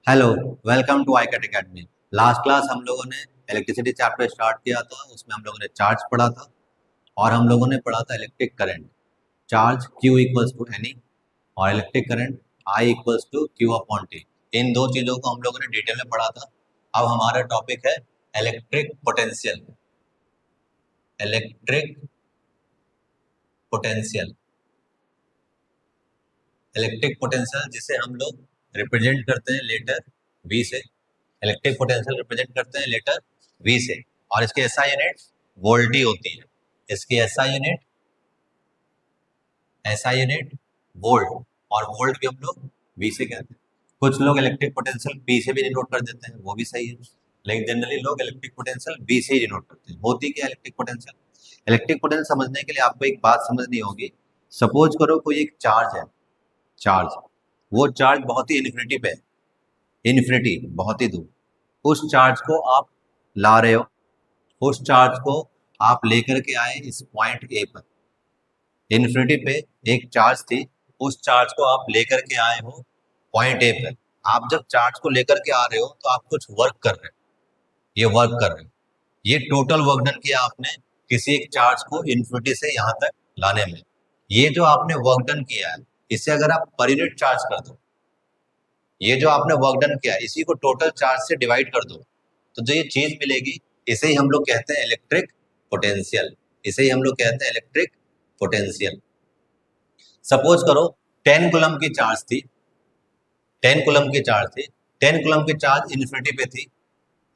Hello. Welcome to iCut academy. Last class हम लोगों ने इलेक्ट्रिसिटी चैप्टर स्टार्ट किया था। उसमें हम लोगों ने चार्ज पढ़ा था और हम लोगों ने पढ़ा था electric current. Charge Q equals to n e और electric current I equals to Q upon t. इन दो चीजों को हम लोगों ने डिटेल में पढ़ा था। अब हमारा टॉपिक है electric potential. Electric potential electric potential जिसे हम लोग रिप्रेजेंट करते हैं लेटर V से। इलेक्ट्रिक पोटेंशियल रिप्रेजेंट करते हैं लेटर V से और इसकी एसआई यूनिट वोल्ट ही होती है। इसकी एसआई यूनिट वोल्ट और वोल्ट भी हम लोग V से कहते हैं। कुछ लोग इलेक्ट्रिक पोटेंशियल P से भी डिनोट कर देते हैं, वो भी सही है, लेकिन जनरली लोग इलेक्ट्रिक पोटेंशियल V से ही डिनोट करते हैं। होती क्या इलेक्ट्रिक पोटेंशियल समझने के लिए आपको एक बात समझनी होगी। सपोज करो कोई एक चार्ज है, चार्ज, वो चार्ज बहुत ही इन्फिनिटी पे है, इन्फिनिटी बहुत ही दूर। उस चार्ज को आप ला रहे हो, उस चार्ज को आप लेकर के आए इस पॉइंट ए पर। इन्फिनिटी पे एक चार्ज थी, उस चार्ज को आप लेकर के आए हो पॉइंट ए पर। आप जब चार्ज को लेकर के आ रहे हो तो आप कुछ वर्क कर रहे हो, ये वर्क कर रहे हो, ये टोटल वर्क डन किया आपने किसी एक चार्ज को इन्फिनिटी से यहाँ तक लाने में। ये जो आपने वर्क डन किया है, इसे अगर आप पर यूनिट चार्ज कर दो, ये जो आपने वर्क डन किया है इसी को टोटल चार्ज से डिवाइड कर दो, तो जो ये चीज मिलेगी इसे ही हम लोग कहते हैं इलेक्ट्रिक पोटेंशियल। इसे ही हम लोग कहते हैं इलेक्ट्रिक पोटेंशियल। सपोज करो 10 कूलम की चार्ज थी, 10 कूलम की चार्ज थी, 10 कूलम की चार्ज इन्फिनिटी पे थी,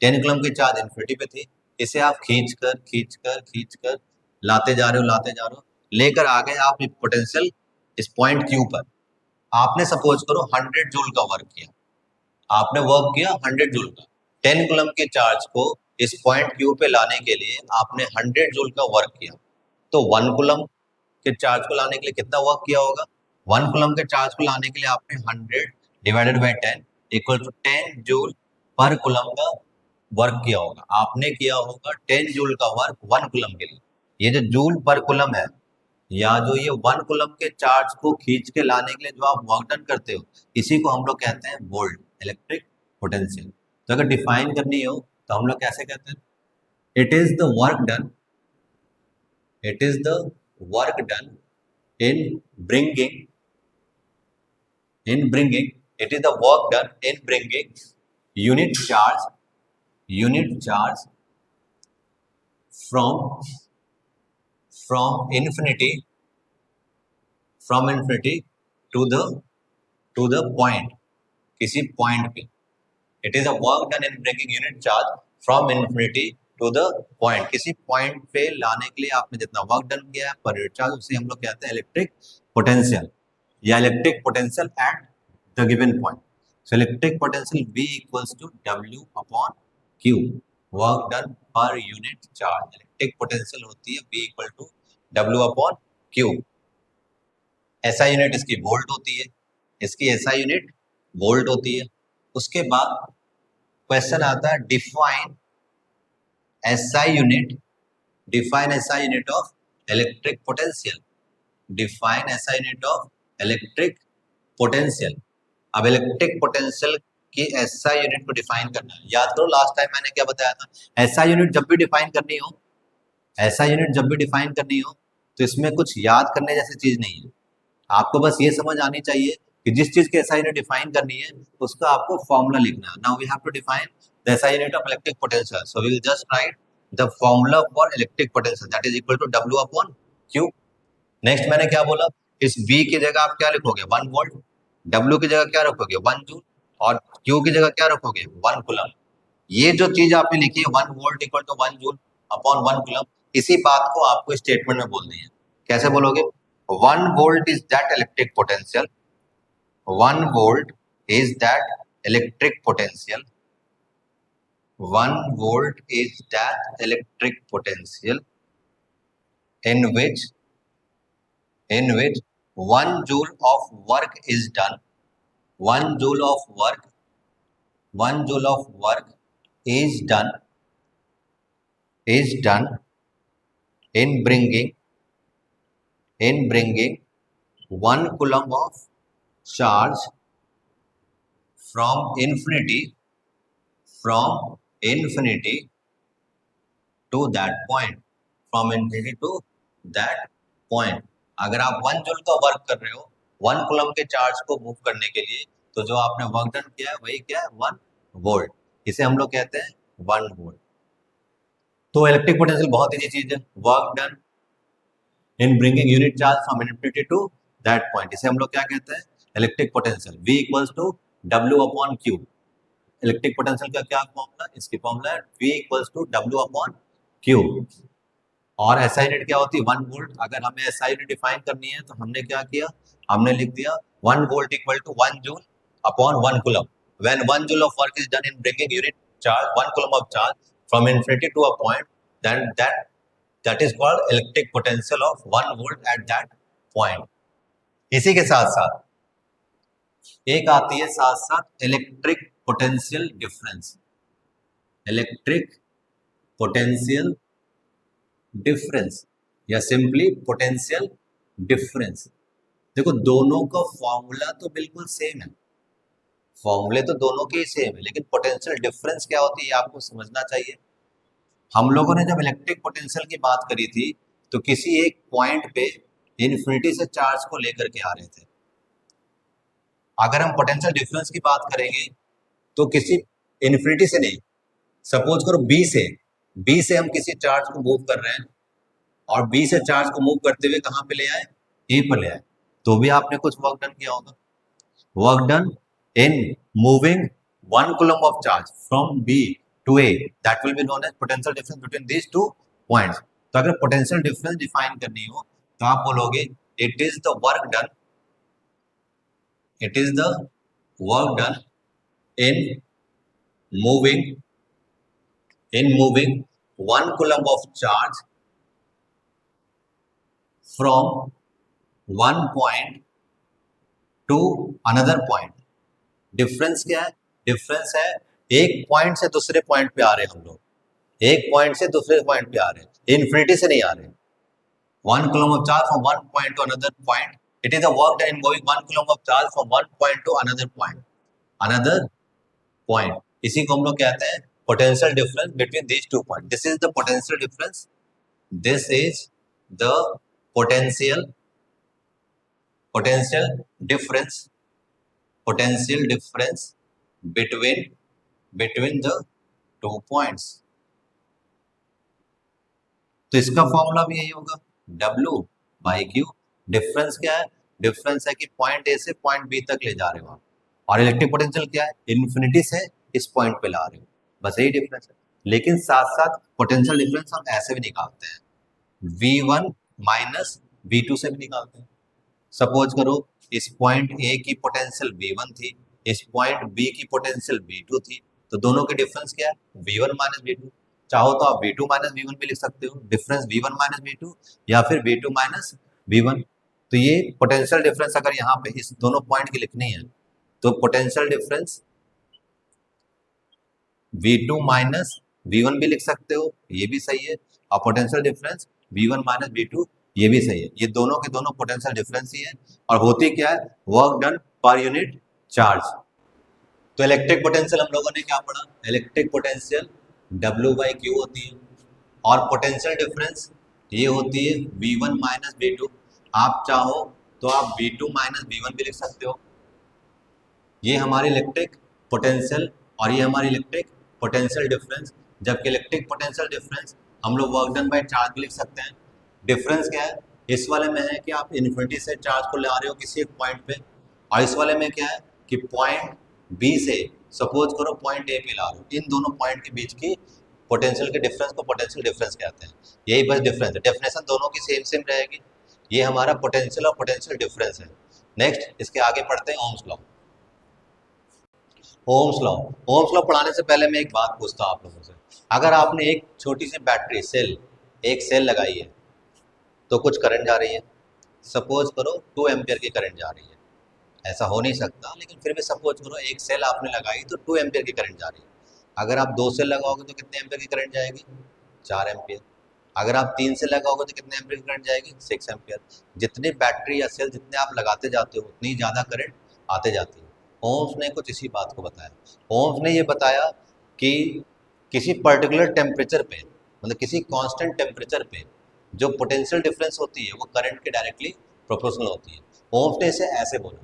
10 कूलम की चार्ज इन्फिनिटी पे थी। इसे आप खींच कर खींच कर खींच कर लाते जा रहे हो, लाते जा रहे हो, लेकर आ गए आप पोटेंशियल इस पॉइंट क्यू पर। आपने सपोज करो 100 जूल का वर्क किया, आपने वर्क किया 100 जूल का। 10 कूलम के चार्ज को इस पॉइंट क्यू पे लाने के लिए आपने 100 जूल का वर्क किया, तो 1 कूलम के चार्ज को लाने के लिए कितना वर्क किया होगा? 1 कूलम के चार्ज को लाने के लिए आपने 100 divided by 10 equal to 10 joule per coulomb का वर्क किया होगा। आपने किया होगा 10 जूल का वर्क 1 कूलम के लिए। ये जो जूल पर कूलम है, या जो ये 1 कूलम के चार्ज को खींच के लाने के लिए जो आप वर्क डन करते हो, इसी को हम लोग कहते हैं वोल्ट, इलेक्ट्रिक पोटेंशियल। तो अगर डिफाइन करनी हो तो हम लोग कैसे कहते हैं? It is the work done, it is the work done in bringing in bringing, it is the work done in bringing unit charge from from infinity from infinity to the point, किसी point पे। It is a work done in bringing unit charge from infinity to the point. किसी point पे लाने के लिए आपने जितना work done किया है पर यूनिट चार्ज, उसे हम लोग कहते हैं इलेक्ट्रिक पोटेंशियल या electric potential at the given point. So electric potential V equals to W upon Q, work done per unit charge. Electric potential होती है V equal to W upon Q। SI unit इसकी volt होती है, इसकी SI unit volt होती है। उसके बाद क्वेश्चन आता है define SI unit, define SI unit of electric potential, define SI unit of electric potential. अब इलेक्ट्रिक पोटेंशियल की SI यूनिट को डिफाइन करना है। याद करो लास्ट टाइम मैंने क्या बताया था, SI यूनिट जब भी डिफाइन करनी हो, SI यूनिट जब भी डिफाइन करनी हो तो इसमें कुछ याद करने जैसी चीज नहीं है। आपको बस ये समझ आनी चाहिए कि जिस चीज की SI यूनिट डिफाइन करनी है उसका आपको फॉर्मूला लिखना है। Now we have to define the SI unit of electric potential, so we will just write the formula for electric potential that is equal to W upon Q। Next मैंने क्या बोला, इस V की जगह आप क्या लिखोगे? 1 वोल्ट। W की जगह क्या रखोगे? 1 जूल। और Q की जगह क्या रखोगे? 1 कूलम। ये जो चीज आपने लिखी है 1 volt equal to 1 joule upon 1 coulomb, इसी बात को आपको स्टेटमेंट में बोलनी है। कैसे बोलोगे? 1 volt is that electric potential, 1 volt is that electric potential, 1 volt is that electric potential in which 1 joule of work is done, 1 joule of work, 1 joule of work is done in bringing 1 coulomb of charge from infinity to that point, from infinity to that point. अगर आप 1 joule का work कर रहे हो 1 coulomb के charge को move करने के लिए, तो जो आपने वर्क डन किया है वही क्या है, 1 वोल्ट। इसे हम लोग कहते हैं 1 वोल्ट। तो इलेक्ट्रिक पोटेंशियल बहुत ईजी चीज है, work done in bringing unit charge from infinity to that point. इसे हम लोग क्या कहते हैं, electric potential. V equals to W upon Q। Electric potential का क्या फॉर्मूला, इसकी फॉर्मूला है V equals to W upon Q। और SI यूनिट क्या होती है, 1 वोल्ट। अगर हमें SI यूनिट डिफाइन करनी है तो हमने क्या किया, हमने लिख दिया 1 volt equal to 1 joule upon 1 coulomb. When 1 joule of work is done in bringing unit charge 1 coulomb of charge from infinity to a point, then that is called electric potential of 1 volt at that point। इसी के साथ साथ एक आती है साथ साथ electric potential difference. Electric potential difference या सिंपली पोटेंशियल डिफरेंस। देखो दोनों का फॉर्मूला तो बिल्कुल सेम है, फॉर्मूले तो दोनों के ही सेम है, लेकिन पोटेंशियल डिफरेंस क्या होती है आपको समझना चाहिए। हम लोगों ने जब इलेक्ट्रिक पोटेंशियल की बात करी थी तो किसी एक पॉइंट पे इन्फिनिटी से चार्ज को लेकर के आ रहे थे। अगर हम पोटेंशियल डिफरेंस की बात करेंगे तो किसी इन्फिनिटी से नहीं, सपोज करो बी से हम किसी चार्ज को मूव कर रहे हैं और बी से चार्ज को मूव करते हुए कहां पे ले आए, ए पर ले आए, तो भी आपने कुछ वर्क डन किया होगा। Work done in moving 1 coulomb of charge from B to A, that will be known as potential difference between these two points. तो अगर पोटेंशियल डिफरेंस डिफाइन करनी हो तो आप बोलोगे it is the work done, it is the work done in moving 1 coulomb of charge from one point to another point। Difference क्या है, difference है एक पॉइंट से दूसरे पॉइंट पे आ रहे हैं हम लोग, एक पॉइंट से दूसरे पॉइंट पे आ रहे हैं, इन्फिनिटी से नहीं आ रहे। 1 coulomb of charge from one point to another point, it is a work done in moving 1 coulomb of charge from one point to another point। इसी को हम लोग कहते हैं potential difference between these 2 points। This is the potential difference, this is the potential difference between the 2 points। तो इसका formula भी यही होगा W बाई Q। डिफरेंस क्या है, डिफरेंस है कि पॉइंट ए से पॉइंट बी तक ले जा रहे हो आप, और इलेक्ट्रिक पोटेंशियल क्या है, इन्फिनिटी से इस पॉइंट पे ला रहे हो, बस यही डिफरेंस है। लेकिन साथ साथ पोटेंशियल डिफरेंस हम ऐसे भी निकालते हैं, V1 माइनस V2 से भी निकालते हैं। सपोज करो इस पॉइंट ए की पोटेंशियल V1 थी, इस पॉइंट बी की पोटेंशियल V2 थी, तो दोनों के डिफरेंस क्या है, V1 माइनस V2। चाहो तो आप V2 माइनस V1 भी लिख सकते हो, डिफरेंस V1 माइनस V2 या फिर V2 माइनस V1। तो ये पोटेंशियल डिफरेंस अगर यहाँ पे इस दोनों पॉइंट की लिखनी है तो potential difference V2 minus V1 भी लिख सकते हो, ये भी सही है, और potential difference V1 minus V2 ये भी सही है। ये दोनों के दोनों पोटेंशियल डिफरेंस ही है, और होती क्या है, work done per unit charge. तो इलेक्ट्रिक पोटेंशियल हम लोगों ने क्या पढ़ा, electric potential W by Q होती है, और पोटेंशियल डिफरेंस ये होती है V1 माइनस V2। आप चाहो तो आप V2 माइनस V1 भी लिख सकते हो। ये हमारी इलेक्ट्रिक पोटेंशियल और ये हमारी इलेक्ट्रिक पोटेंशियल डिफरेंस। जबकि इलेक्ट्रिक पोटेंशियल डिफरेंस हम लोग वर्क डन बाय चार्ज भी लिख सकते हैं। डिफरेंस क्या है, इस वाले में है कि आप इन्फिनिटी से चार्ज को ला रहे हो किसी एक पॉइंट पे, और इस वाले में क्या है कि पॉइंट बी से सपोज करो पॉइंट ए पे ला रहे हो, इन दोनों पॉइंट के बीच की पोटेंशियल के डिफरेंस को पोटेंशियल डिफरेंस कहते हैं। यही बस डिफरेंस है, डेफिनेशन दोनों की सेम रहेगी। ये हमारा पोटेंशियल और पोटेंशियल डिफरेंस है। नेक्स्ट इसके आगे पढ़ते हैं ओम्स लॉ। ओम्स लॉ पढ़ाने से पहले मैं एक बात पूछता हूँ आप लोगों से, अगर आपने एक छोटी सी बैटरी एक सेल लगाई है तो कुछ करंट जा रही है, सपोज करो 2 एम्पियर की करंट जा रही है। ऐसा हो नहीं सकता, लेकिन फिर भी सपोज करो एक सेल आपने लगाई तो 2 एम्पियर की करंट जा रही है। अगर आप 2 सेल लगाओगे तो कितने एम्पियर की करंट जाएगी, 4 एम्पियर। अगर आप 3 सेल लगाओगे तो कितने एम्पियर की करंट जाएगी, 6 एम्पियर। जितनी बैटरी या सेल जितने आप लगाते जाते हो उतनी ज़्यादा करंट आते जाती है। ओम्स ने कुछ इसी बात को बताया। ओम्स ने ये बताया कि किसी पर्टिकुलर टेम्परेचर पे, मतलब किसी कांस्टेंट टेम्परेचर पे जो पोटेंशियल डिफरेंस होती है वो करंट के डायरेक्टली प्रोपोर्शनल होती है। ओम्स ने इसे ऐसे बोला,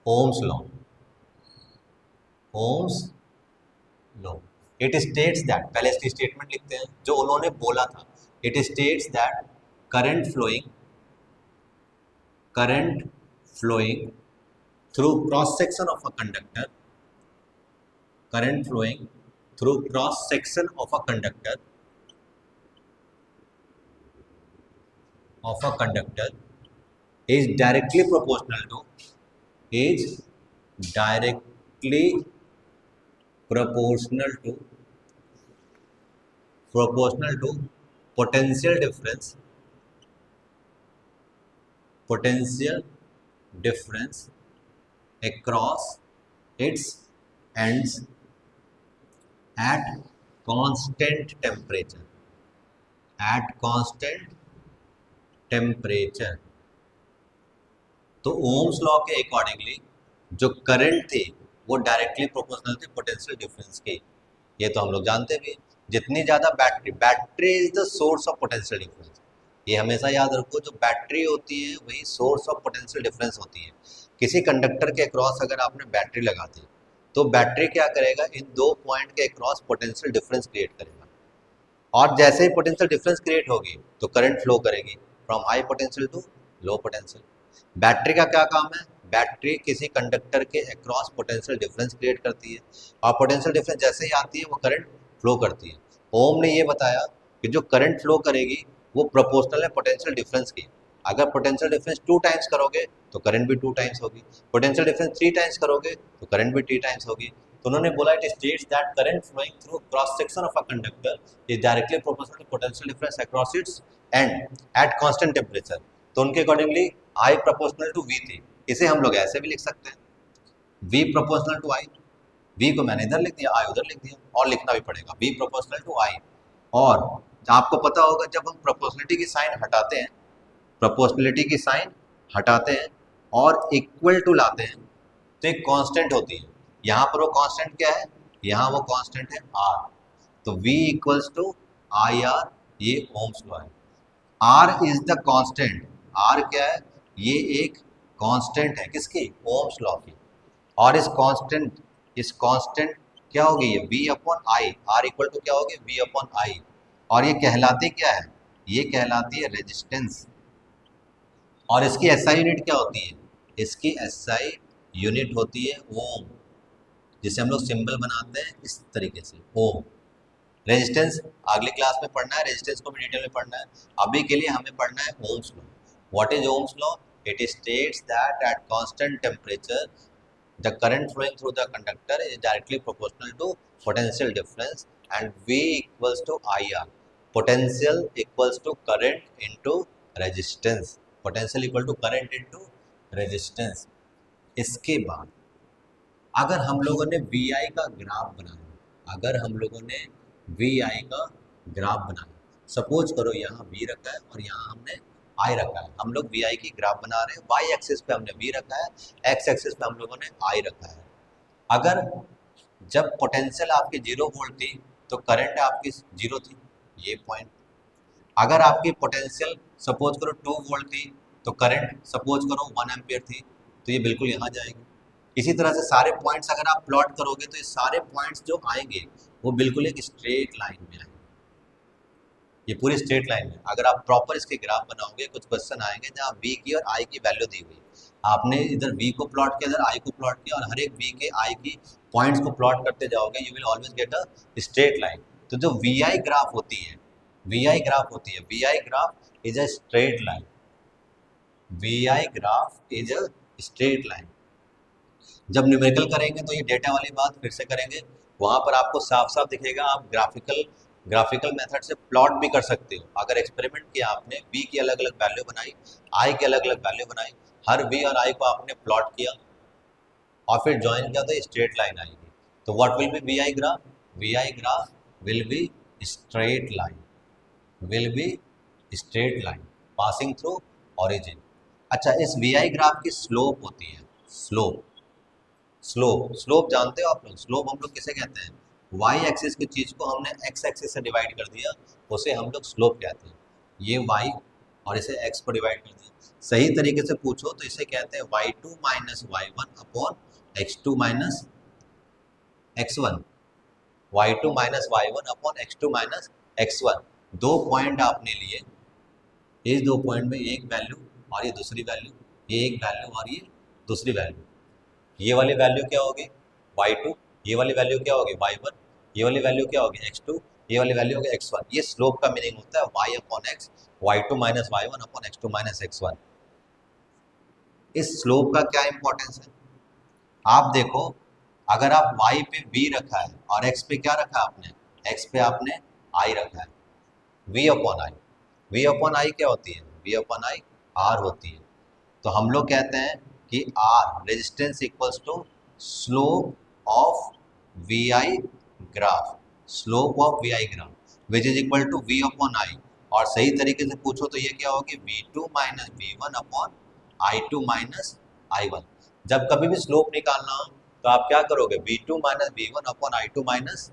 Ohm's law, Ohm's law. It states that, पहले इसकी स्टेटमेंट लिखते हैं जो उन्होंने बोला था। It states that current flowing, current flowing through cross section of a conductor, current flowing through cross section of a conductor is directly proportional to, is directly proportional to proportional to potential difference, potential difference across its ends at constant temperature, at constant temperature। तो Ohm's law के accordingly जो current थे वो directly proportional थे potential difference के। ये तो हम लोग जानते भी हैं। जितनी ज़्यादा battery, battery is the source of potential difference. ये हमेशा याद रखो, जो बैटरी होती है वही सोर्स ऑफ पोटेंशियल डिफरेंस होती है। किसी कंडक्टर के अक्रॉस अगर आपने बैटरी लगा दी तो बैटरी क्या करेगा, इन दो पॉइंट के अक्रॉस पोटेंशियल डिफरेंस क्रिएट करेगा, और जैसे ही पोटेंशियल डिफरेंस क्रिएट होगी तो करंट फ्लो करेगी from high potential to low potential. Battery का क्या काम है, बैटरी किसी कंडक्टर के अक्रॉस पोटेंशियल डिफरेंस क्रिएट करती है, और पोटेंशियल डिफरेंस जैसे ही आती है वो करंट फ्लो करती है। ओम ने ये बताया कि जो करंट फ्लो करेगी वो प्रोपोर्शनल है पोटेंशियल डिफरेंस की। अगर पोटेंशियल डिफरेंस 2 टाइम्स करोगे तो करंट भी 2 टाइम्स होगी, पोटेंशियल डिफरेंस 3 टाइम्स करोगे तो करंट भी 3 टाइम्स होगी। तो उन्होंने बोला it states that current flowing through cross section of a conductor is directly proportional to potential difference across its end at constant temperature. तो उनके accordingly I proportional to V थी। इसे हम लोग ऐसे भी लिख सकते हैं, V proportional to I. V को मैंने इधर लिख दिया, आई उधर लिख दिया, और लिखना भी पड़ेगा वी प्रोपोर्शनल टू आई। और आपको पता होगा जब हम प्रोपोर्शनलिटी की साइन हटाते हैं, प्रोपोर्शनलिटी की साइन हटाते हैं और इक्वल टू लाते हैं तो एक कांस्टेंट होती है। यहाँ पर वो कांस्टेंट क्या है, यहाँ वो कांस्टेंट है आर। तो V equals to I R, ये ओम्स लॉ है। R is the constant, R क्या है, ये एक कांस्टेंट है किसकी, ओम्स लॉ की। और इस कांस्टेंट क्या होगी, ये V upon I, R equal to क्या होगी, V अपॉन आई। और ये कहलाती क्या है, ये कहलाती है रेजिस्टेंस। और इसकी एसआई यूनिट क्या होती है, इसकी एसआई यूनिट होती है ओम, जिसे हम लोग सिंबल बनाते हैं इस तरीके से, ओम। रेजिस्टेंस अगली क्लास में पढ़ना है, रेजिस्टेंस को भी डिटेल में पढ़ना है। अभी के लिए हमें पढ़ना है Ohm's law. What is Ohm's law, it states that at constant temperature the current flowing through the conductor is directly proportional to potential difference and V equals to I R. Potential equals to current into resistance, potential equal to current into resistance. इसके बाद अगर हम लोगों ने we आई का graph बनाया, अगर हम लोगों ने वी आई का ग्राफ बनाया, सपोज करो यहाँ वी रखा है और यहाँ हमने आई रखा है, हम लोग वी आई की ग्राफ बना रहे हैं, वाई एक्सिस पे हमने वी रखा है, एक्स एक्सिस पे हम लोगों ने आई रखा है। अगर जब पोटेंशियल आपकी 0 वोल्ट थी तो करंट आपकी 0 थी, ये पॉइंट। अगर आपकी पोटेंशियल सपोज करो 2 वोल्ट थी तो करंट सपोज करो 1 एम्पियर थी, तो ये बिल्कुल यहाँ जाएगी। इसी तरह से सारे पॉइंट्स अगर आप प्लॉट करोगे तो ये सारे पॉइंट्स जो आएंगे वो बिल्कुल एक स्ट्रेट लाइन में आएंगे, ये पूरी स्ट्रेट लाइन में। अगर आप प्रॉपर इसके ग्राफ बनाओगे, कुछ क्वेश्चन आएंगे जहाँ V की और I की वैल्यू दी हुई, आपने इधर V को प्लॉट किया, इधर I को प्लॉट किया, और हर एक V के I की पॉइंट्स को प्लॉट करते जाओगे, you will always get a straight line. तो जो VI ग्राफ होती है, VI ग्राफ होती है, VI graph is a straight line, VI graph is a straight line. जब न्यूमेरिकल करेंगे तो ये डेटा वाली बात फिर से करेंगे, वहाँ पर आपको साफ साफ दिखेगा। आप ग्राफिकल मेथड से प्लॉट भी कर सकते हो। अगर एक्सपेरिमेंट किया आपने, V की अलग अलग वैल्यू बनाई, I की अलग अलग वैल्यू बनाई, हर V और I को आपने प्लॉट किया और फिर ज्वाइन किया तो स्ट्रेट लाइन आएगी। तो what will be VI graph, VI graph will be straight line, will be straight line passing through origin. अच्छा, इस VI ग्राफ की स्लोप होती है, स्लोप, स्लोप, स्लोप जानते हो आप लोग, स्लोप हम लोग किसे कहते हैं, वाई एक्सिस की चीज को हमने एक्स एक्सिस से डिवाइड कर दिया, उसे हम लोग स्लोप कहते हैं। ये वाई और इसे एक्स को डिवाइड कर दिया। सही तरीके से पूछो तो इसे कहते हैं Y two minus Y one upon X two minus X one, Y two minus Y one upon X two minus X one. दो पॉइंट आपने लिए, इस दो पॉइंट में एक वैल्यू और ये दूसरी वैल्यू, ये एक वैल्यू और ये दूसरी वैल्यू। ये वाली वैल्यू क्या होगी y2, ये वाली वैल्यू क्या होगी y1, ये वाली वैल्यू क्या होगी x2, ये वाली वैल्यू होगी x1। ये स्लोप का मीनिंग होता है y upon x, y2 minus y1 upon x2 minus x1। इस स्लोप का क्या इंपॉर्टेंस है, आप देखो, अगर आप y पे v रखा है और x पे क्या रखा है आपने, x पे आपने i रखा है, v अपॉन आई, v अपॉन आई क्या होती है, v अपॉन आई r होती है। तो हम लोग कहते हैं कि R resistance equals to slope of V I graph, slope of V I graph which is equal to V upon I. और सही तरीके से पूछो तो ये क्या होगी, V two minus V one upon I two minus I one. जब कभी भी स्लोप निकालना हो तो आप क्या करोगे, V two minus V one upon I two minus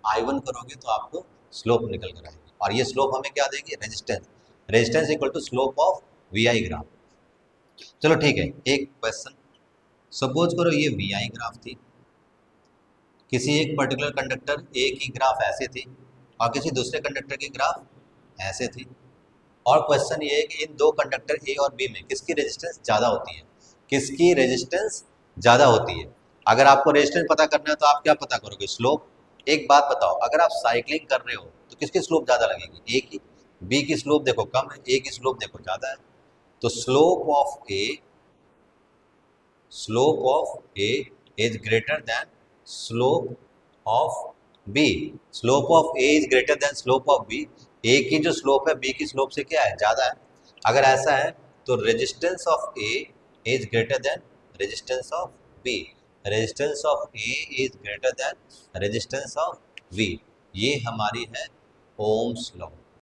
I one करोगे तो आपको स्लोप निकल कर आएगी। और ये स्लोप हमें क्या देगी, resistance, resistance equal to slope of V I graph. चलो ठीक है, एक क्वेश्चन, सपोज करो ये वी आई ग्राफ थी, किसी एक पर्टिकुलर कंडक्टर ए की ग्राफ ऐसे थी और किसी दूसरे कंडक्टर की ग्राफ ऐसे थी। और क्वेश्चन ये है कि इन दो कंडक्टर ए और बी में किसकी रेजिस्टेंस ज़्यादा होती है, किसकी रेजिस्टेंस ज़्यादा होती है। अगर आपको रेजिस्टेंस पता करना है तो आप क्या पता करोगे, स्लोप। एक बात बताओ, अगर आप साइकिलिंग कर रहे हो तो किसकी स्लोप ज़्यादा लगेगी, ए की, बी की स्लोप देखो कम है, ए की स्लोप देखो ज़्यादा है। तो slope of A is greater than slope of B, slope of A is greater than slope of B. A की जो स्लोप है बी की स्लोप से क्या है, ज़्यादा है। अगर ऐसा है तो resistance of A is greater than resistance of B, resistance of A is greater than resistance of B. ये हमारी है ओम्स लॉ।